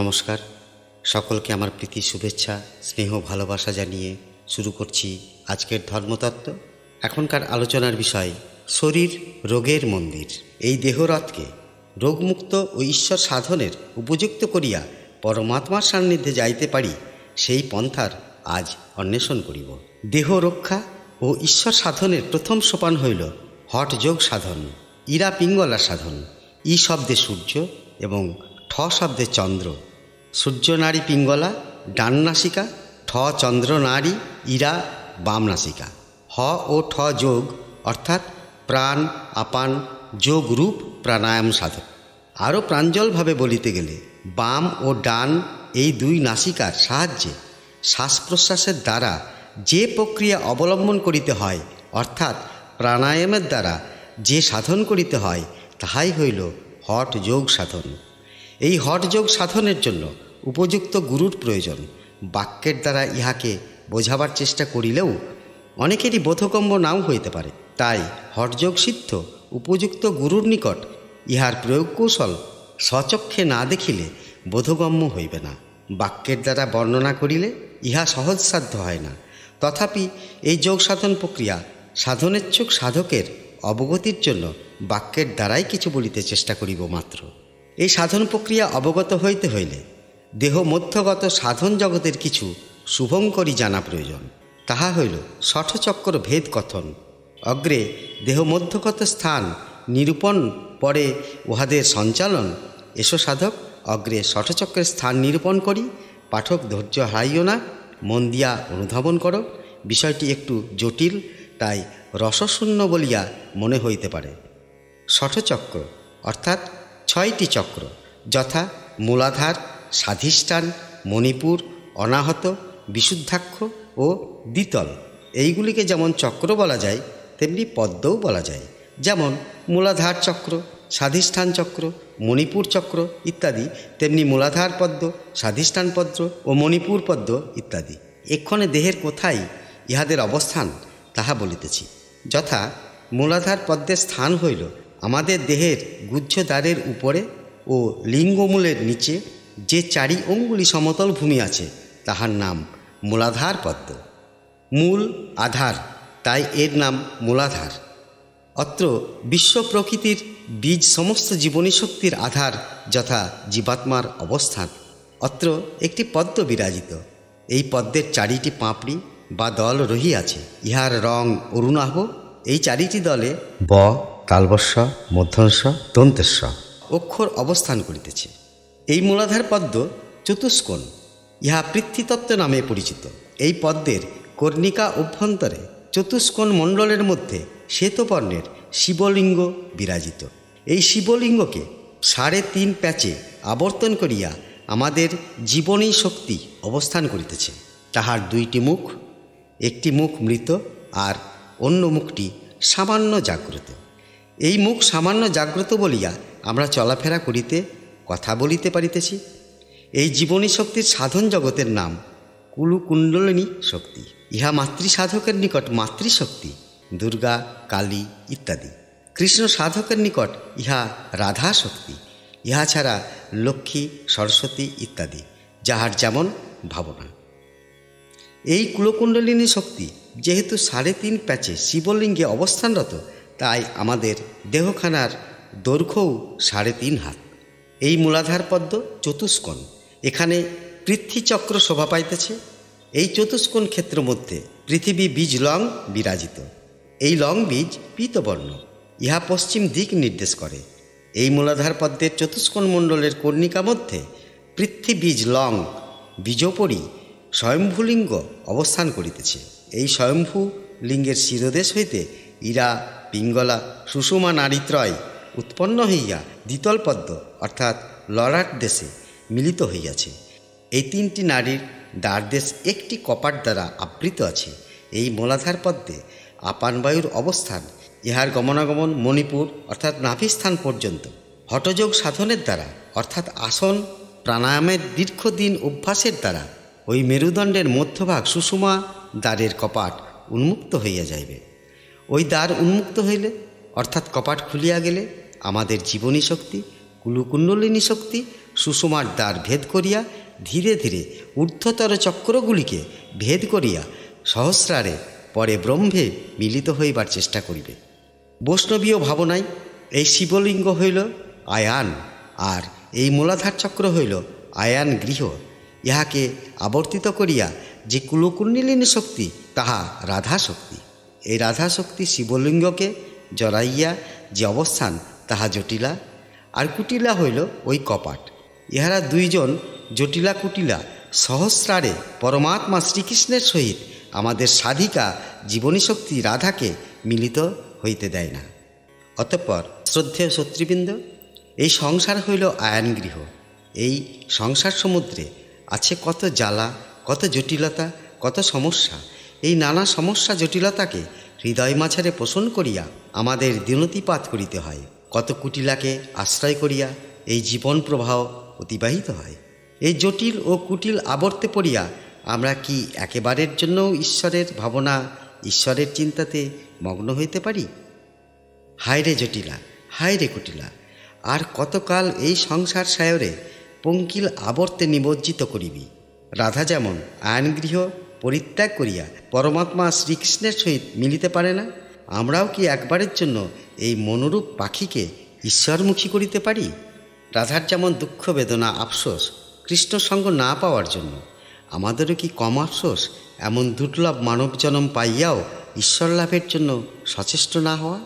নমস্কার, সকলকে আমার প্রীতি শুভেচ্ছা স্নেহ ভালোবাসা জানিয়ে শুরু করছি আজকের ধর্মতত্ত্ব। এখনকার আলোচনার বিষয় শরীর রোগের মন্দির। এই দেহরথকে রোগমুক্ত ও ঈশ্বর সাধনের উপযুক্ত করিয়া পরমাত্মার সান্নিধ্যে যাইতে পারি, সেই পন্থার আজ অন্বেষণ করিব। দেহ রক্ষা ও ঈশ্বর সাধনের প্রথম সোপান হইল হঠযোগ সাধন, ইরা পিঙ্গলা সাধন। ই শব্দে সূর্য এবং ঠ শব্দে চন্দ্র। সূর্য নারী পিঙ্গলা ডান নাসিকা, ঠ চন্দ্র নারী ইরা বাম নাসিকা। হ ও ঠ যোগ অর্থাৎ প্রাণ আপান যোগ রূপ প্রাণায়াম সাধন। আরও প্রাঞ্জলভাবে বলিতে গেলে বাম ও ডান এই দুই নাসিকার সাহায্যে শ্বাস প্রশ্বাসের দ্বারা যে প্রক্রিয়া অবলম্বন করিতে হয়, অর্থাৎ প্রাণায়ামের দ্বারা যে সাধন করিতে হয়, তাহাই হইল হঠ যোগ সাধন। এই হঠযোগ সাধনের জন্য উপযুক্ত গুরুর প্রয়োজন। বাক্যের দ্বারা ইহাকে বোঝাবার চেষ্টা করিলেও অনেকেরই বোধগম্য নাও হইতে পারে। তাই হঠযোগ সিদ্ধ উপযুক্ত গুরুর নিকট ইহার প্রয়োগ কৌশল স্বচক্ষে না দেখিলে বোধগম্য হইবে না। বাক্যের দ্বারা বর্ণনা করিলে ইহা সহজসাধ্য হয় না। তথাপি এই যোগ সাধন প্রক্রিয়া সাধনেচ্ছুক সাধকের অবগতির জন্য বাক্যের দ্বারাই কিছু বলিতে চেষ্টা করিব মাত্র। এই সাধন প্রক্রিয়া অবগত হইতে হইলে দেহ মধ্যগত সাধন জগতের কিছু শুভঙ্করী জানা প্রয়োজন। তাহা হইল ষঠচক্র ভেদ কথন। অগ্রে দেহ মধ্যগত স্থান নিরূপণ, পরে উহাদের সঞ্চালন। এসো সাধক, অগ্রে ষঠচক্রের স্থান নিরূপণ করি। পাঠক ধৈর্য হারাইও না, মন দিয়া অনুধাবন করো। বিষয়টি একটু জটিল, তাই রসশূন্য বলিয়া মনে হইতে পারে। ষঠচক্র অর্থাৎ 6টি চক্র, যথা মূলাধার, স্বাধিষ্ঠান, মণিপুর, অনাহত, বিশুদ্ধাক্ষ ও দ্বিতল। এইগুলিকে যেমন চক্র বলা যায়, তেমনি পদ্মও বলা যায়। যেমন মূলাধার চক্র, স্বাধিষ্ঠান চক্র, মণিপুর চক্র ইত্যাদি, তেমনি মূলাধার পদ্ম, স্বাধিষ্ঠান পদ্ম ও মণিপুর পদ্ম ইত্যাদি। এক্ষণে দেহের কোথায় ইহাদের অবস্থান তাহা বলিতেছি। যথা মূলাধার পদ্মের স্থান হইল আমাদের দেহের গুহ্যদ্বারের উপরে ও লিঙ্গমূলের নিচে যে 4 অঙ্গুলি সমতল ভূমি আছে, তাহার নাম মূলাধার পদ্ম। মূল আধার, তাই এর নাম মূলাধার। অত্র বিশ্ব প্রকৃতির বীজ সমস্ত জীবনী শক্তির আধার, যথা জীবাত্মার অবস্থান। অত্র একটি পদ্ম বিরাজিত। এই পদ্মের 4টি পাপড়ি বা দল রহিয়াছে। ইহার রং অরুণাভ। এই 4টি দলে ব, তালবস্য, মধ্যস্ব, দন্তেস্ব অক্ষর অবস্থান করিতেছে। এই মূলাধার পদ্ম চতুষ্কোণ। ইহা পৃথ্বীতত্ত্ব নামে পরিচিত। এই পদ্মের কর্ণিকা অভ্যন্তরে চতুষ্কোণ মণ্ডলের মধ্যে শ্বেতবর্ণের শিবলিঙ্গ বিরাজিত। এই শিবলিঙ্গকে 3.5 প্যাচে আবর্তন করিয়া আমাদের জীবনী শক্তি অবস্থান করিতেছে। তাহার 2টি মুখ, একটি মুখ মৃত আর অন্য মুখটি সামান্য জাগ্রত। এই মুখ সামান্য জাগ্রত বলিয়া আমরা চলাফেরা করিতে, কথা বলিতে পারিতেছি। এই জীবনী শক্তির সাধন জগতের নাম কুলকুণ্ডলিনী শক্তি। ইহা মাতৃসাধকের নিকট মাতৃশক্তি, দুর্গা, কালী ইত্যাদি। কৃষ্ণ সাধকের নিকট ইহা রাধা শক্তি। ইহা ছাড়া লক্ষ্মী, সরস্বতী ইত্যাদি, যাহার যেমন ভাবনা। এই কুলকুণ্ডলিনী শক্তি যেহেতু 3.5 প্যাচে শিবলিঙ্গে অবস্থানরত, তাই আমাদের দেহখানার দৈর্ঘ্যও 3.5 হাত। এই মূলাধার পদ্ম চতুষ্কোণ। এখানে পৃথ্বীচক্র শোভা পাইতেছে। এই চতুষ্কোণ ক্ষেত্র মধ্যে পৃথিবী বীজ লং বিরাজিত। এই লং বীজ পীতবর্ণ। ইহা পশ্চিম দিক নির্দেশ করে। এই মূলাধার পদ্মের চতুষ্কোণ মণ্ডলের কর্ণিকা মধ্যে পৃথ্বীবীজ লং বীজোপরি স্বয়ম্ভূলিঙ্গ অবস্থান করিতেছে। এই স্বয়ম্ভূ লিঙ্গের শিরোদেশ হইতে ইরা পিঙ্গলা সুষুমা নারীত্রয় উৎপন্ন হইয়া দ্বিতল পদ্ম অর্থাৎ ললাট দেশে মিলিত হইয়াছে। এই 3টি নারীর দ্বারদেশ একটি কপাট দ্বারা আবৃত আছে। এই মূলাধার পদ্মে আপানবায়ুর অবস্থান। ইহার গমনাগমন মণিপুর অর্থাৎ নাভিস্থান পর্যন্ত। হঠযোগ সাধনের দ্বারা অর্থাৎ আসন প্রাণায়ামের দীর্ঘদিন অভ্যাসের দ্বারা ওই মেরুদণ্ডের মধ্যভাগ সুষুমা দ্বারের কপাট উন্মুক্ত হইয়া যাইবে। ওই দ্বার উন্মুক্ত হইলে অর্থাৎ কপাট খুলিয়া গেলে আমাদের জীবনী শক্তি কুলকুণ্ডলিনী শক্তি সুষমার দ্বার ভেদ করিয়া ধীরে ধীরে ঊর্ধ্বতর চক্রগুলিকে ভেদ করিয়া সহস্রারে পরে ব্রহ্মে মিলিত হইবার চেষ্টা করিবে। বৈষ্ণবীয় ভাবনায় এই শিবলিঙ্গ হইল আয়ান, আর এই মূলাধার চক্র হইল আয়ান গৃহ। ইহাকে আবর্তিত করিয়া যে কুলকুণ্ডলিনী শক্তি, তাহা রাধা শক্তি। এই রাধা শক্তি শিবলিঙ্গকে জড়াইয়া যে অবস্থান, তাহা জটিলা, আর কুটিলা হইল ওই কপাট। ইহারা দুইজন জটিলা কুটিলা সহস্রারে পরমাত্মা শ্রীকৃষ্ণের সহিত আমাদের সাধিকা জীবনী শক্তি রাধাকে মিলিত হইতে দেয় না। অতঃপর শ্রদ্ধেয় শত্রুবৃন্দ, এই সংসার হইল আয়ান গৃহ। এই সংসার সমুদ্রে আছে কত জ্বালা, কত জটিলতা, কত সমস্যা। এই নানা সমস্যা জটিলতাকে হৃদয় মাঝারে পোষণ করিয়া আমাদের দিনতিপাত করিতে হয়। কত কুটিলাকে আশ্রয় করিয়া এই জীবন প্রবাহ অতিবাহিত হয়। এই জটিল ও কুটিল আবর্তে পড়িয়া আমরা কি একেবারের জন্যও ঈশ্বরের ভাবনা, ঈশ্বরের চিন্তাতে মগ্ন হইতে পারি? হায় রে জটিলা, হায় রে কুটিলা, আর কতকাল এই সংসার সায়রে পঙ্কিল আবর্তে নিমজ্জিত করিবি? রাধা যেমন আয়নগৃহ পরিত্যাগ করিয়া পরমাত্মা শ্রীকৃষ্ণের সহিত মিলিতে পারে না, আমরাও কি একবারের জন্য এই মনোরূপ পাখিকে ঈশ্বরমুখী করিতে পারি? রাধার যেমন দুঃখ বেদনা আফসোস কৃষ্ণ সঙ্গ না পাওয়ার জন্য, আমাদেরও কি কম আফসোস এমন দুর্লভ মানব জন্ম পাইয়াও ঈশ্বর লাভের জন্য সচেষ্ট না হওয়া?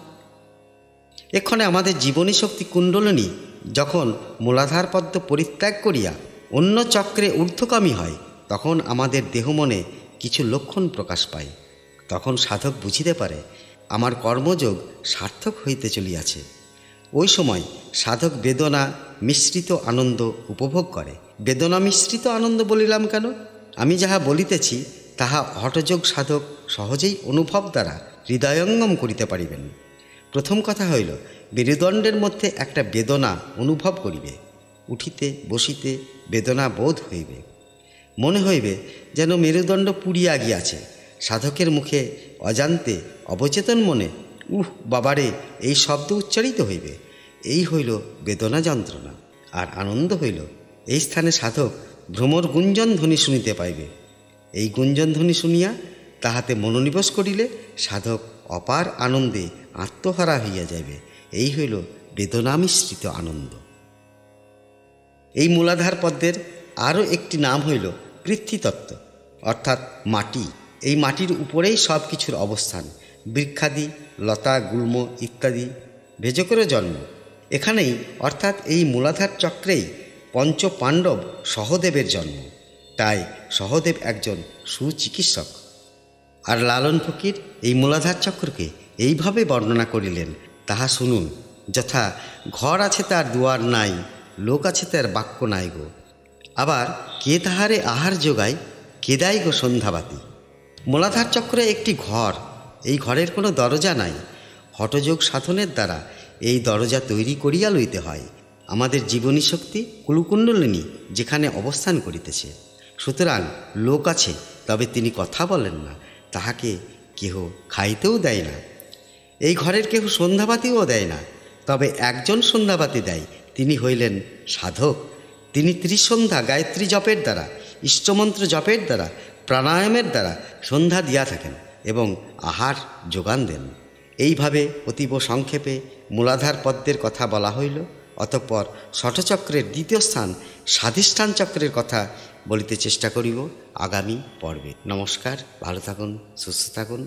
এক্ষণে আমাদের জীবনী শক্তি কুণ্ডলিনী যখন মূলাধার পদ্ম পরিত্যাগ করিয়া অন্য চক্রে ঊর্ধ্বগামী হয়, তখন আমাদের দেহ মনে কিছু লক্ষণ প্রকাশ পায়। তখন সাধক বুঝিতে পারে আমার কর্মযোগ সার্থক হইতে চলিয়াছে। ওই সময় সাধক বেদনা মিশ্রিত আনন্দ উপভোগ করে। বেদনা মিশ্রিত আনন্দ বলিলাম কেন? আমি যাহা বলিতেছি তাহা হঠযোগ সাধক সহজেই অনুভব দ্বারা হৃদয়ঙ্গম করিতে পারিবেন। প্রথম কথা হইল, মেরুদণ্ডের মধ্যে একটা বেদনা অনুভব করিবে। উঠিতে বসিতে বেদনা বোধ হইবে, মনে হইবে যেন মেরুদণ্ড পুড়িয়া গিয়াছে। সাধকের মুখে অজান্তে অবচেতন মনে বাবারে এই শব্দ উচ্চারিত হইবে। এই হইল বেদনা যন্ত্রণা। আর আনন্দ হইল, এই স্থানে সাধক ভ্রমর গুঞ্জন ধ্বনি শুনিতে পাইবে। এই গুঞ্জন ধ্বনি শুনিয়া তাহাতে মনোনিবেশ করিলে সাধক অপার আনন্দে আত্মহারা হইয়া যাইবে। এই হইল বেদনা মিশ্রিত আনন্দ। এই মূলাধার পদ্মের আরও একটি নাম হইল পৃথ্বীতত্ত্ব, অর্থাৎ মাটি। এই মাটির উপরেই সব কিছুর অবস্থান। বৃক্ষাদি, লতা, গুল্ম ইত্যাদি ভেজকেরও জন্ম এখানেই, অর্থাৎ এই মূলাধার চক্রেই পঞ্চ পাণ্ডব সহদেবের জন্ম। তাই সহদেব একজন সুচিকিৎসক। আর লালন ফকির এই মূলাধার চক্রকে এইভাবে বর্ণনা করিলেন, তাহা শুনুন। যথা ঘর আছে তার দুয়ার নাই, লোক আছে তার বাক্য নাই গো। আবার কে তাহারে আহার যোগায়, কে দেয় গো সন্ধ্যাবাতি। মূলাধার চক্রে একটি ঘর, এই ঘরের কোনো দরজা নাই। হঠযোগ সাধনের দ্বারা এই দরজা তৈরি করিয়া লইতে হয়। আমাদের জীবনী শক্তি কুলকুণ্ডলিনী যেখানে অবস্থান করিতেছে। সুতরাং লোক আছে, তবে তিনি কথা বলেন না, তাহাকে কেহ খাইতেও দেয় না। এই ঘরের কেহ সন্ধ্যাবাতিও দেয় না, তবে একজন সন্ধ্যাবাতি দেয়, তিনি হইলেন সাধক। তিনি ত্রিসন্ধ্যা গায়ত্রী জপের দ্বারা, ইষ্টমন্ত্র জপের দ্বারা, প্রাণায়ামের দ্বারা সন্ধ্যা দিয়া থাকেন এবং আহার যোগান দেন। এইভাবে অতীব সংক্ষেপে মূলাধার পদ্মের কথা বলা হইল। অতঃপর ষটচক্রের দ্বিতীয় স্থান স্বাধিষ্ঠান চক্রের কথা বলিতে চেষ্টা করিব আগামী পর্বে। নমস্কার, ভালো থাকুন, সুস্থ থাকুন।